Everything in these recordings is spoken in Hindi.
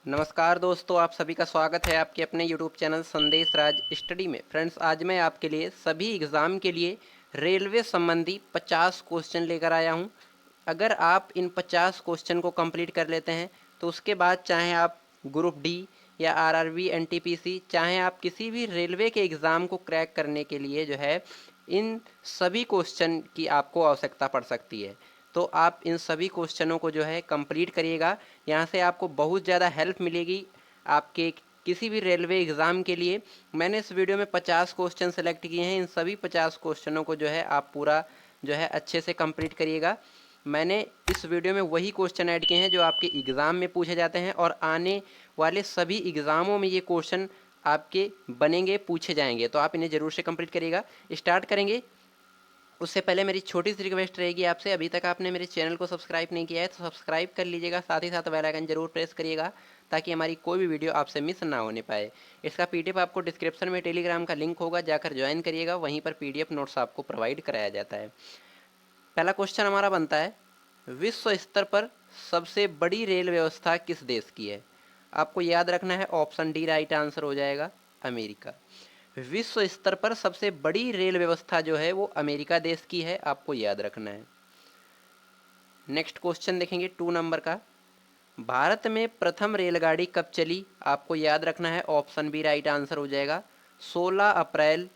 नमस्कार दोस्तों, आप सभी का स्वागत है आपके अपने यूट्यूब चैनल संदेश राज स्टडी में। फ्रेंड्स, आज मैं आपके लिए सभी एग्ज़ाम के लिए रेलवे संबंधी 50 क्वेश्चन लेकर आया हूं। अगर आप इन 50 क्वेश्चन को कंप्लीट कर लेते हैं तो उसके बाद चाहे आप ग्रुप डी या आरआरबी एनटीपीसी, चाहे आप किसी भी रेलवे के एग्ज़ाम को क्रैक करने के लिए जो है इन सभी क्वेश्चन की आपको आवश्यकता पड़ सकती है। तो आप इन सभी क्वेश्चनों को जो है कंप्लीट करिएगा। यहाँ से आपको बहुत ज़्यादा हेल्प मिलेगी आपके किसी भी रेलवे एग्ज़ाम के लिए। मैंने इस वीडियो में 50 क्वेश्चन सेलेक्ट किए हैं। इन सभी 50 क्वेश्चनों को जो है आप पूरा जो है अच्छे से कंप्लीट करिएगा। मैंने इस वीडियो में वही क्वेश्चन ऐड किए हैं जो आपके एग्ज़ाम में पूछे जाते हैं और आने वाले सभी एग्ज़ामों में ये क्वेश्चन आपके बनेंगे, पूछे जाएंगे। तो आप इन्हें ज़रूर से कंप्लीट करिएगा। स्टार्ट करेंगे उससे पहले मेरी छोटी सी रिक्वेस्ट रहेगी आपसे, अभी तक आपने मेरे चैनल को सब्सक्राइब नहीं किया है तो सब्सक्राइब कर लीजिएगा, साथ ही साथ बेल आइकन जरूर प्रेस करिएगा ताकि हमारी कोई भी वीडियो आपसे मिस ना होने पाए। इसका पीडीएफ आपको डिस्क्रिप्शन में टेलीग्राम का लिंक होगा, जाकर ज्वाइन करिएगा, वहीं पर पीडीएफ नोट्स आपको प्रोवाइड कराया जाता है। पहला क्वेश्चन हमारा बनता है, विश्व स्तर पर सबसे बड़ी रेल व्यवस्था किस देश की है? आपको याद रखना है, ऑप्शन डी राइट आंसर हो जाएगा, अमेरिका। विश्व स्तर पर सबसे बड़ी रेल व्यवस्था जो है वो अमेरिका देश की है, आपको याद रखना है। नेक्स्ट क्वेश्चन देखेंगे 2 नंबर का, भारत में प्रथम रेलगाड़ी कब चली? आपको याद रखना है, ऑप्शन बी राइट आंसर हो जाएगा, 16 अप्रैल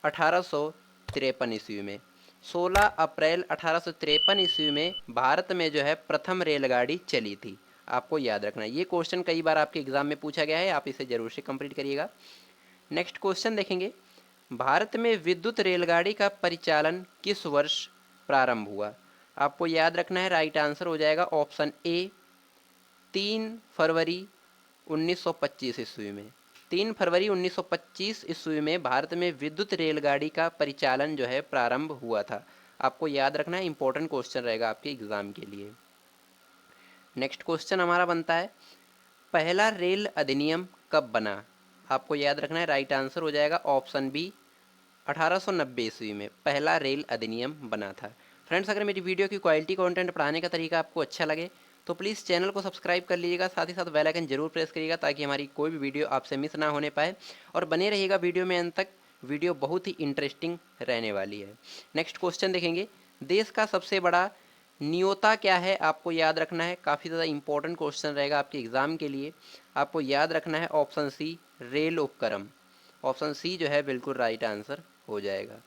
1853 ईस्वी में। 16 अप्रैल 1853 ईस्वी में भारत में जो है प्रथम रेलगाड़ी चली थी, आपको याद रखना है। ये क्वेश्चन कई बार आपके एग्जाम में पूछा गया है, आप इसे जरूर से कंप्लीट करिएगा। नेक्स्ट क्वेश्चन देखेंगे, भारत में विद्युत रेलगाड़ी का परिचालन किस वर्ष प्रारंभ हुआ? आपको याद रखना है, राइट आंसर हो जाएगा ऑप्शन ए 3 फरवरी 1925 ईस्वी में। 3 फरवरी 1925 ईस्वी में भारत में विद्युत रेलगाड़ी का परिचालन जो है प्रारंभ हुआ था, आपको याद रखना है, इंपॉर्टेंट क्वेश्चन रहेगा आपके एग्जाम के लिए। नेक्स्ट क्वेश्चन हमारा बनता है, पहला रेल अधिनियम कब बना? आपको याद रखना है, राइट आंसर हो जाएगा ऑप्शन बी 1890 ईस्वी में पहला रेल अधिनियम बना था। फ्रेंड्स, अगर मेरी वीडियो की क्वालिटी कंटेंट पढ़ाने का तरीका आपको अच्छा लगे तो प्लीज़ चैनल को सब्सक्राइब कर लीजिएगा, साथ ही साथ बेल आइकन जरूर प्रेस करिएगा ताकि हमारी कोई भी वीडियो आपसे मिस ना होने पाए, और बने रहिएगा वीडियो में अंत तक, वीडियो बहुत ही इंटरेस्टिंग रहने वाली है। नेक्स्ट क्वेश्चन देखेंगे, देश का सबसे बड़ा नियोता क्या है? आपको याद रखना है, काफ़ी ज़्यादा इंपॉर्टेंट क्वेश्चन रहेगा आपके एग्जाम के लिए। आपको याद रखना है, ऑप्शन सी रेल उपक्रम। ऑप्शन सी जो है बिल्कुल राइट आंसर हो जाएगा।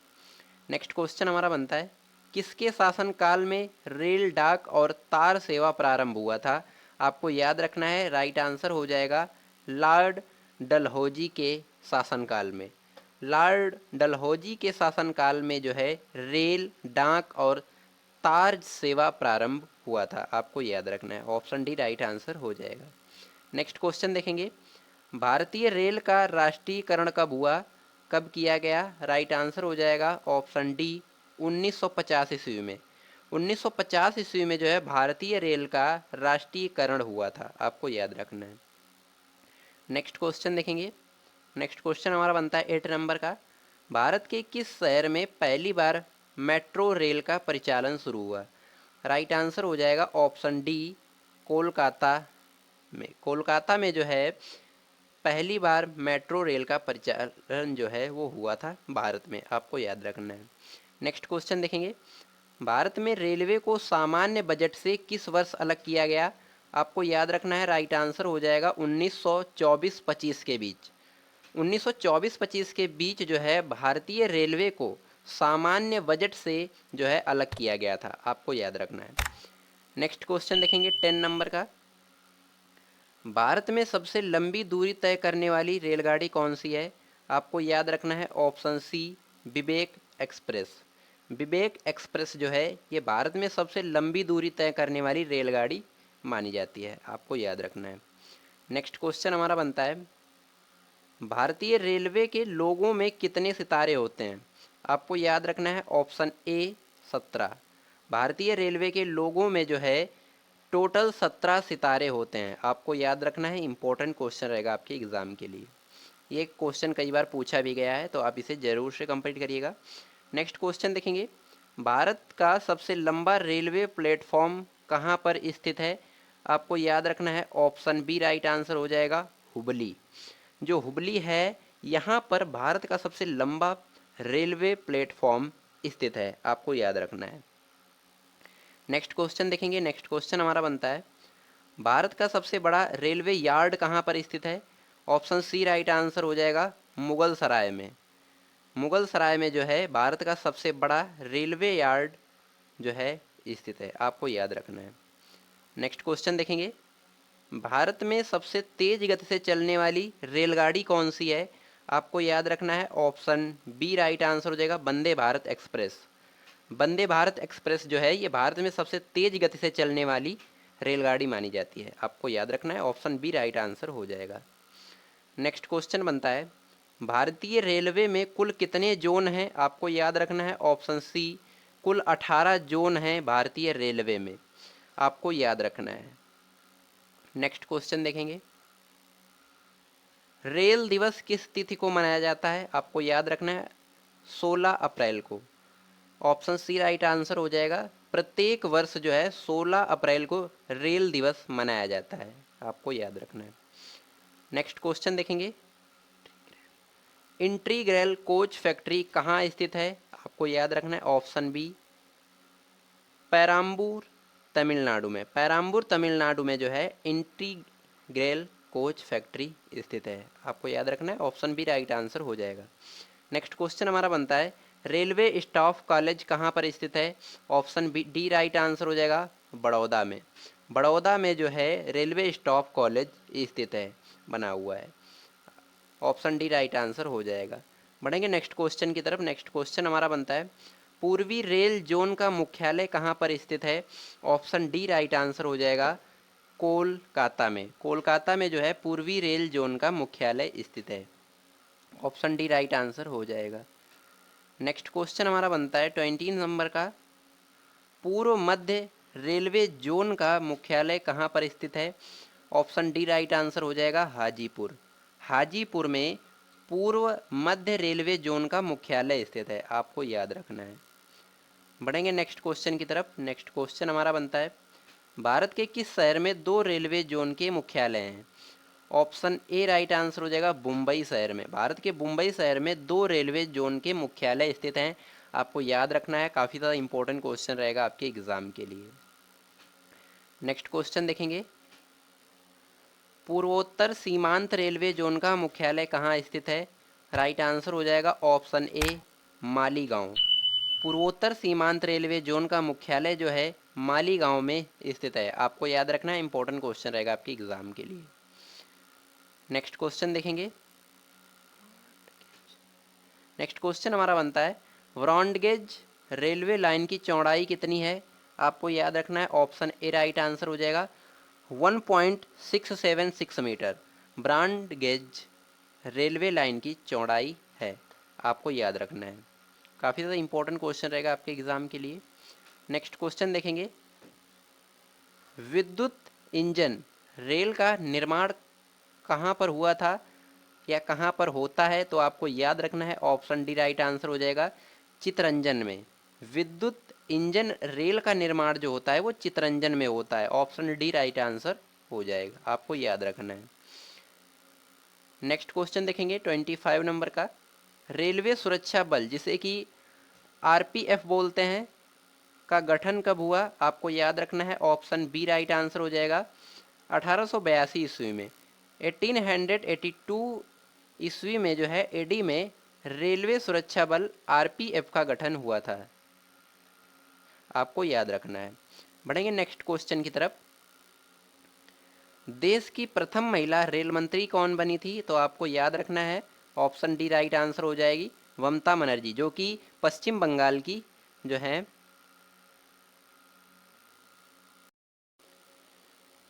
नेक्स्ट क्वेश्चन हमारा बनता है, किसके शासनकाल में रेल डाक और तार सेवा प्रारंभ हुआ था? आपको याद रखना है, राइट आंसर हो जाएगा लॉर्ड डलहौजी के शासनकाल में। लॉर्ड डलहौजी के शासनकाल में जो है रेल डाक और तार सेवा प्रारंभ हुआ था, आपको याद रखना है, ऑप्शन डी राइट आंसर हो जाएगा। नेक्स्ट क्वेश्चन देखेंगे, भारतीय रेल का राष्ट्रीयकरण कब हुआ, कब किया गया? राइट आंसर हो जाएगा ऑप्शन डी 1950 ईस्वी में। 1950 ईस्वी में जो है भारतीय रेल का राष्ट्रीयकरण हुआ था, आपको याद रखना है। नेक्स्ट क्वेश्चन देखेंगे, नेक्स्ट क्वेश्चन हमारा बनता है 8 नंबर का, भारत के किस शहर में पहली बार मेट्रो रेल का परिचालन शुरू हुआ? राइट आंसर हो जाएगा ऑप्शन डी कोलकाता में। कोलकाता में जो है पहली बार मेट्रो रेल का परिचालन जो है वो हुआ था भारत में, आपको याद रखना है। नेक्स्ट क्वेश्चन देखेंगे, भारत में रेलवे को सामान्य बजट से किस वर्ष अलग किया गया? आपको याद रखना है, राइट आंसर हो जाएगा 1924-25 के बीच। 1924-25 के बीच जो है भारतीय रेलवे को सामान्य बजट से जो है अलग किया गया था, आपको याद रखना है। नेक्स्ट क्वेश्चन देखेंगे 10 नंबर का, भारत में सबसे लंबी दूरी तय करने वाली रेलगाड़ी कौन सी है? आपको याद रखना है, ऑप्शन सी विवेक एक्सप्रेस। विवेक एक्सप्रेस जो है ये भारत में सबसे लंबी दूरी तय करने वाली रेलगाड़ी मानी जाती है, आपको याद रखना है। नेक्स्ट क्वेश्चन हमारा बनता है, भारतीय रेलवे के लोगों में कितने सितारे होते हैं? आपको याद रखना है, ऑप्शन ए 17। भारतीय रेलवे के लोगों में जो है टोटल 17 सितारे होते हैं, आपको याद रखना है, इंपॉर्टेंट क्वेश्चन रहेगा आपके एग्जाम के लिए। ये क्वेश्चन कई बार पूछा भी गया है तो आप इसे जरूर से कंप्लीट करिएगा। नेक्स्ट क्वेश्चन देखेंगे, भारत का सबसे लंबा रेलवे प्लेटफॉर्म कहाँ पर स्थित है? आपको याद रखना है ऑप्शन बी राइट आंसर हो जाएगा, हुबली। जो हुबली है, यहाँ पर भारत का सबसे लंबा रेलवे प्लेटफॉर्म स्थित है, आपको याद रखना है। नेक्स्ट क्वेश्चन देखेंगे। नेक्स्ट क्वेश्चन हमारा बनता है, भारत का सबसे बड़ा रेलवे यार्ड कहाँ पर स्थित है? ऑप्शन सी राइट आंसर हो जाएगा, मुगल सराय में। मुगल सराय में जो है भारत का सबसे बड़ा रेलवे यार्ड जो है स्थित है, आपको याद रखना है। नेक्स्ट क्वेश्चन देखेंगे, भारत में सबसे तेज गति से चलने वाली रेलगाड़ी कौन सी है? आपको याद रखना है ऑप्शन बी राइट आंसर हो जाएगा, वंदे भारत एक्सप्रेस। वंदे भारत एक्सप्रेस जो है ये भारत में सबसे तेज गति से चलने वाली रेलगाड़ी मानी जाती है, आपको याद रखना है ऑप्शन बी राइट आंसर हो जाएगा। नेक्स्ट क्वेश्चन बनता है, भारतीय रेलवे में कुल कितने जोन हैं? आपको याद रखना है ऑप्शन सी, कुल 18 जोन हैं भारतीय रेलवे में, आपको याद रखना है। नेक्स्ट क्वेश्चन देखेंगे, रेल दिवस किस तिथि को मनाया जाता है? आपको याद रखना है 16 अप्रैल को। ऑप्शन सी राइट आंसर हो जाएगा, प्रत्येक वर्ष जो है 16 अप्रैल को रेल दिवस मनाया जाता है, आपको याद रखना है। नेक्स्ट क्वेश्चन देखेंगे, इंटीग्रल कोच फैक्ट्री कहाँ स्थित है? आपको याद रखना है ऑप्शन बी, पेराम्बूर तमिलनाडु में। पेराम्बूर तमिलनाडु में जो है इंटीग्रल कोच फैक्ट्री स्थित है, आपको याद रखना है ऑप्शन बी राइट आंसर हो जाएगा। नेक्स्ट क्वेश्चन हमारा बनता है, रेलवे स्टाफ कॉलेज कहाँ पर स्थित है? Option B D right answer हो जाएगा, बड़ौदा में। बड़ौदा में जो है रेलवे स्टाफ कॉलेज स्थित है, बना हुआ है, ऑप्शन डी राइट आंसर हो जाएगा। बढ़ेंगे नेक्स्ट क्वेश्चन की तरफ। नेक्स्ट क्वेश्चन हमारा बनता है, पूर्वी रेल जोन का मुख्यालय कहाँ पर स्थित है? ऑप्शन डी राइट आंसर हो जाएगा, कोलकाता में। कोलकाता में जो है पूर्वी रेल जोन का मुख्यालय स्थित है, ऑप्शन डी राइट आंसर हो जाएगा। नेक्स्ट क्वेश्चन हमारा बनता है 20 नंबर का, पूर्व मध्य रेलवे जोन का मुख्यालय कहाँ पर स्थित है? ऑप्शन डी राइट आंसर हो जाएगा, हाजीपुर। हाजीपुर में पूर्व मध्य रेलवे जोन का मुख्यालय स्थित है, आपको याद रखना है। बढ़ेंगे नेक्स्ट क्वेश्चन की तरफ। नेक्स्ट क्वेश्चन हमारा बनता है, भारत के किस शहर में 2 रेलवे जोन के मुख्यालय हैं? ऑप्शन ए राइट आंसर हो जाएगा, मुंबई शहर में। भारत के मुंबई शहर में 2 रेलवे जोन के मुख्यालय स्थित हैं, आपको याद रखना है, काफ़ी ज़्यादा इंपॉर्टेंट क्वेश्चन रहेगा आपके एग्जाम के लिए। नेक्स्ट क्वेश्चन देखेंगे, पूर्वोत्तर सीमांत रेलवे जोन का मुख्यालय कहाँ स्थित है? राइट आंसर हो जाएगा ऑप्शन ए, मालीगांव। पूर्वोत्तर सीमांत रेलवे जोन का मुख्यालय जो है मालीगांव में स्थित है, आपको याद रखना है, इंपॉर्टेंट क्वेश्चन रहेगा आपके एग्जाम के लिए। नेक्स्ट क्वेश्चन देखेंगे। नेक्स्ट क्वेश्चन हमारा बनता है, ब्रॉडगेज रेलवे लाइन की चौड़ाई कितनी है? आपको याद रखना है ऑप्शन ए राइट आंसर हो जाएगा, 1.676 मीटर ब्रॉडगेज रेलवे लाइन की चौड़ाई है, आपको याद रखना है, काफ़ी ज़्यादा इंपॉर्टेंट क्वेश्चन रहेगा आपके एग्जाम के लिए। नेक्स्ट क्वेश्चन देखेंगे, विद्युत इंजन रेल का निर्माण कहाँ पर हुआ था या कहाँ पर होता है? तो आपको याद रखना है ऑप्शन डी राइट आंसर हो जाएगा, चितरंजन में। विद्युत इंजन रेल का निर्माण जो होता है वो चितरंजन में होता है, ऑप्शन डी राइट आंसर हो जाएगा, आपको याद रखना है। नेक्स्ट क्वेश्चन देखेंगे 25 नंबर का, रेलवे सुरक्षा बल जिसे कि आरपीएफ बोलते हैं का गठन कब हुआ? आपको याद रखना है ऑप्शन बी राइट आंसर हो जाएगा, 1882 ईस्वी में। 1882 ईस्वी में जो है एडी में रेलवे सुरक्षा बल आरपीएफ का गठन हुआ था, आपको याद रखना है। बढ़ेंगे नेक्स्ट क्वेश्चन की तरफ, देश की प्रथम महिला रेल मंत्री कौन बनी थी? तो आपको याद रखना है ऑप्शन डी राइट आंसर हो जाएगी, ममता बनर्जी, जो कि पश्चिम बंगाल की जो है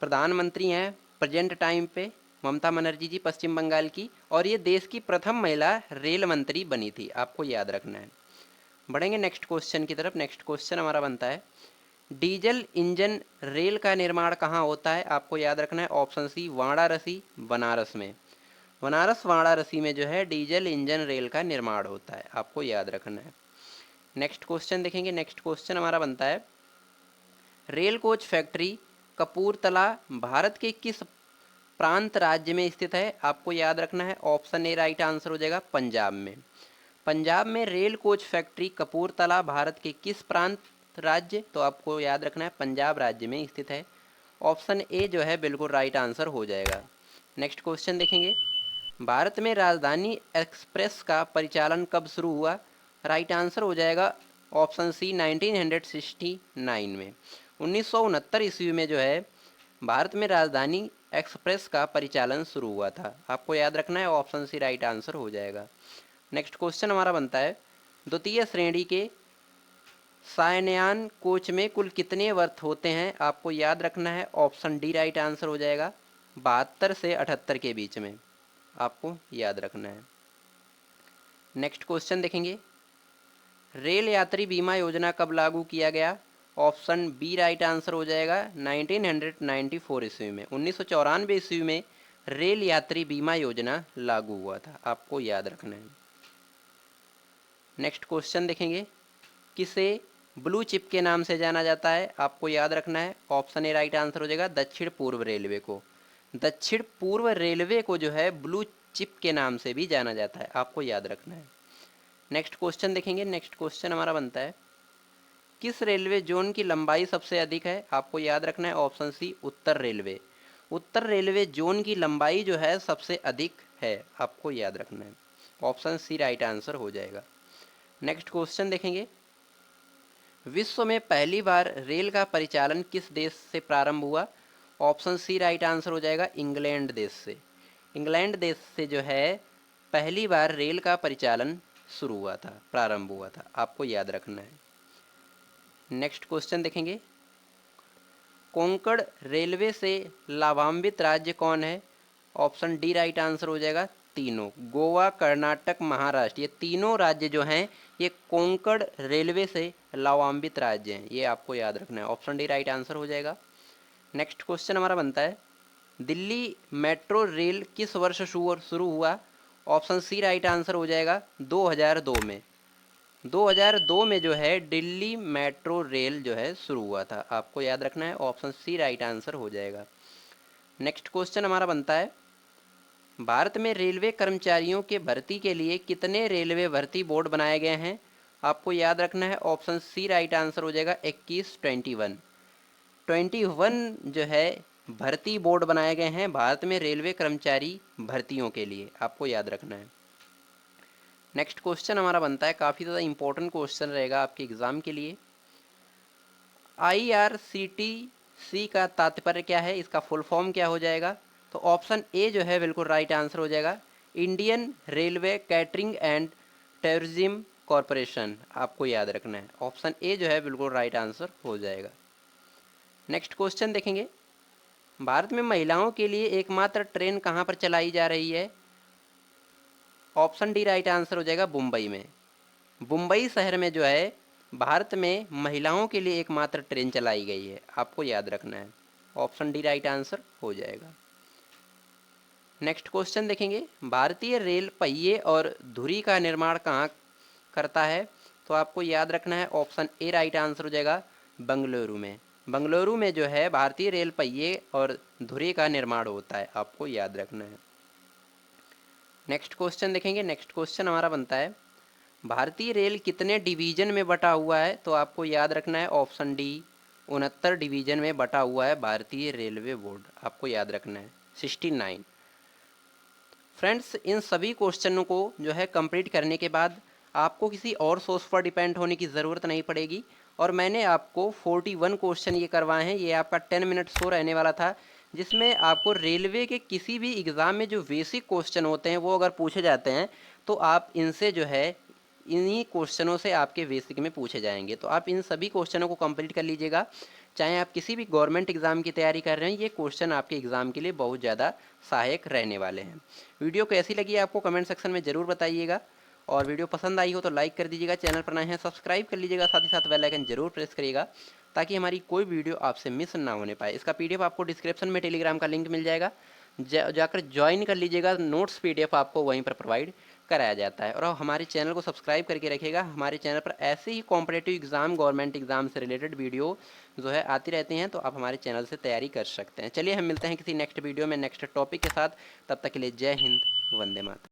प्रधानमंत्री हैं प्रेजेंट टाइम पे, ममता बनर्जी जी पश्चिम बंगाल की, और ये देश की प्रथम महिला रेल मंत्री बनी थी, आपको याद रखना है। बढ़ेंगे नेक्स्ट क्वेश्चन की तरफ। नेक्स्ट क्वेश्चन हमारा बनता है, डीजल इंजन रेल का निर्माण कहाँ होता है? आपको याद रखना है ऑप्शन सी, वाराणसी बनारस में। बनारस वाराणसी में जो है डीजल इंजन रेल का निर्माण होता है, आपको याद रखना है। नेक्स्ट क्वेश्चन देखेंगे। नेक्स्ट क्वेश्चन हमारा बनता है, rail coach factory Kapurthala Bharat के किस प्रांत राज्य में स्थित है? आपको याद रखना है, ऑप्शन ए राइट आंसर हो जाएगा पंजाब में। पंजाब में rail coach factory Kapurthala Bharat के किस प्रांत राज्य, तो आपको याद रखना है पंजाब राज्य में स्थित है। ऑप्शन ए जो है बिल्कुल राइट आंसर हो जाएगा। नेक्स्ट क्वेश्चन देखेंगे, भारत में राजधानी एक्सप्रेस का परिचालन कब शुरू हुआ? राइट आंसर हो जाएगा ऑप्शन सी 1969 में। 1969 ईस्वी में जो है भारत में राजधानी एक्सप्रेस का परिचालन शुरू हुआ था। आपको याद रखना है, ऑप्शन सी राइट आंसर हो जाएगा। नेक्स्ट क्वेश्चन हमारा बनता है, द्वितीय श्रेणी के सायनयान कोच में कुल कितने वर्थ होते हैं? आपको याद रखना है, ऑप्शन डी राइट आंसर हो जाएगा 72 से 78 के बीच में, आपको याद रखना है। नेक्स्ट क्वेश्चन देखेंगे, रेल यात्री बीमा योजना कब लागू किया गया? ऑप्शन बी राइट आंसर हो जाएगा 1994 ईस्वी में। 1994 ईस्वी में रेल यात्री बीमा योजना लागू हुआ था, आपको याद रखना है। नेक्स्ट क्वेश्चन देखेंगे, किसे ब्लू चिप के नाम से जाना जाता है? आपको याद रखना है, ऑप्शन ए राइट आंसर हो जाएगा दक्षिण पूर्व रेलवे को। दक्षिण पूर्व रेलवे को जो है ब्लू चिप के नाम से भी जाना जाता है, आपको याद रखना है। नेक्स्ट क्वेश्चन देखेंगे, नेक्स्ट क्वेश्चन हमारा बनता है, किस रेलवे जोन की लंबाई सबसे अधिक है? आपको याद रखना है, ऑप्शन सी उत्तर रेलवे। उत्तर रेलवे जोन की लंबाई जो है सबसे अधिक है, आपको याद रखना है, ऑप्शन सी राइट आंसर हो जाएगा। नेक्स्ट क्वेश्चन देखेंगे, विश्व में पहली बार रेल का परिचालन किस देश से प्रारंभ हुआ? ऑप्शन सी राइट आंसर हो जाएगा इंग्लैंड देश से। इंग्लैंड देश से जो है पहली बार रेल का परिचालन शुरू हुआ था, प्रारंभ हुआ था, आपको याद रखना है। नेक्स्ट क्वेश्चन देखेंगे, कोंकण रेलवे से लाभान्वित राज्य कौन है? ऑप्शन डी राइट आंसर हो जाएगा तीनों, गोवा, कर्नाटक, महाराष्ट्र, ये तीनों राज्य जो हैं ये कोंकण रेलवे से लाभान्वित राज्य हैं, ये आपको याद रखना है, ऑप्शन डी राइट आंसर हो जाएगा। नेक्स्ट क्वेश्चन हमारा बनता है, दिल्ली मेट्रो रेल किस वर्ष शुरू हुआ? ऑप्शन सी राइट आंसर हो जाएगा 2002 में। 2002 में जो है दिल्ली मेट्रो रेल जो है शुरू हुआ था, आपको याद रखना है, ऑप्शन सी राइट आंसर हो जाएगा। नेक्स्ट क्वेश्चन हमारा बनता है, भारत में रेलवे कर्मचारियों के भर्ती के लिए कितने रेलवे भर्ती बोर्ड बनाए गए हैं? आपको याद रखना है, ऑप्शन सी राइट आंसर हो जाएगा 21 21 जो है भर्ती बोर्ड बनाए गए हैं भारत में रेलवे कर्मचारी भर्तियों के लिए, आपको याद रखना है। नेक्स्ट क्वेश्चन हमारा बनता है, काफ़ी ज़्यादा इंपॉर्टेंट क्वेश्चन रहेगा आपके एग्ज़ाम के लिए। IRCTC का तात्पर्य क्या है, इसका फुल फॉर्म क्या हो जाएगा? तो ऑप्शन ए जो है बिल्कुल राइट आंसर हो जाएगा Indian railway catering and tourism corporation, आपको याद रखना है, ऑप्शन ए जो है बिल्कुल राइट आंसर हो जाएगा। नेक्स्ट क्वेश्चन देखेंगे, भारत में महिलाओं के लिए एकमात्र ट्रेन कहाँ पर चलाई जा रही है? ऑप्शन डी राइट आंसर हो जाएगा मुंबई में। मुंबई शहर में जो है भारत में महिलाओं के लिए एकमात्र ट्रेन चलाई गई है, आपको याद रखना है, ऑप्शन डी राइट आंसर हो जाएगा। नेक्स्ट क्वेश्चन देखेंगे, भारतीय रेल पहिए और धुरी का निर्माण कहाँ करता है? तो आपको याद रखना है, ऑप्शन ए राइट आंसर हो जाएगा बेंगलुरु में। बेंगलुरु में जो है भारतीय रेल पहिए और धुरी का निर्माण होता है, आपको याद रखना है। नेक्स्ट क्वेश्चन देखेंगे, नेक्स्ट क्वेश्चन हमारा बनता है, भारतीय रेल कितने डिवीजन में बटा हुआ है? तो आपको याद रखना है, ऑप्शन डी 69 डिवीजन में बटा हुआ है भारतीय रेलवे बोर्ड, आपको याद रखना है 69। फ्रेंड्स, इन सभी क्वेश्चनों को जो है कंप्लीट करने के बाद आपको किसी और सोर्स पर डिपेंड होने की ज़रूरत नहीं पड़ेगी, और मैंने आपको 41 क्वेश्चन ये करवाए हैं। ये आपका 10 मिनट शो रहने वाला था, जिसमें आपको रेलवे के किसी भी एग्ज़ाम में जो बेसिक क्वेश्चन होते हैं वो अगर पूछे जाते हैं तो आप इनसे जो है इन्हीं क्वेश्चनों से आपके बेसिक में पूछे जाएंगे। तो आप इन सभी क्वेश्चनों को कंप्लीट कर लीजिएगा, चाहे आप किसी भी गवर्नमेंट एग्ज़ाम की तैयारी कर रहे हैं, ये क्वेश्चन आपके एग्ज़ाम के लिए बहुत ज़्यादा सहायक रहने वाले हैं। वीडियो कैसी लगी आपको कमेंट सेक्शन में ज़रूर बताइएगा, और वीडियो पसंद आई हो तो लाइक कर दीजिएगा, चैनल पर नए हैं सब्सक्राइब कर लीजिएगा, साथ ही साथ बेल आइकन जरूर प्रेस करिएगा ताकि हमारी कोई वीडियो आपसे मिस ना होने पाए। इसका PDF आपको डिस्क्रिप्शन में टेलीग्राम का लिंक मिल जाएगा, जाकर ज्वाइन कर लीजिएगा, नोट्स PDF आपको वहीं पर प्रोवाइड कराया जाता है। और आप हमारे चैनल को सब्सक्राइब करके रखिएगा, हमारे चैनल पर ऐसे ही कॉम्पिटिटिव एग्ज़ाम, गवर्नमेंट एग्ज़ाम से रिलेटेड वीडियो जो है आती रहती हैं, तो आप हमारे चैनल से तैयारी कर सकते हैं। चलिए हम मिलते हैं किसी नेक्स्ट वीडियो में नेक्स्ट टॉपिक के साथ, तब तक के लिए जय हिंद, वंदे मातरम।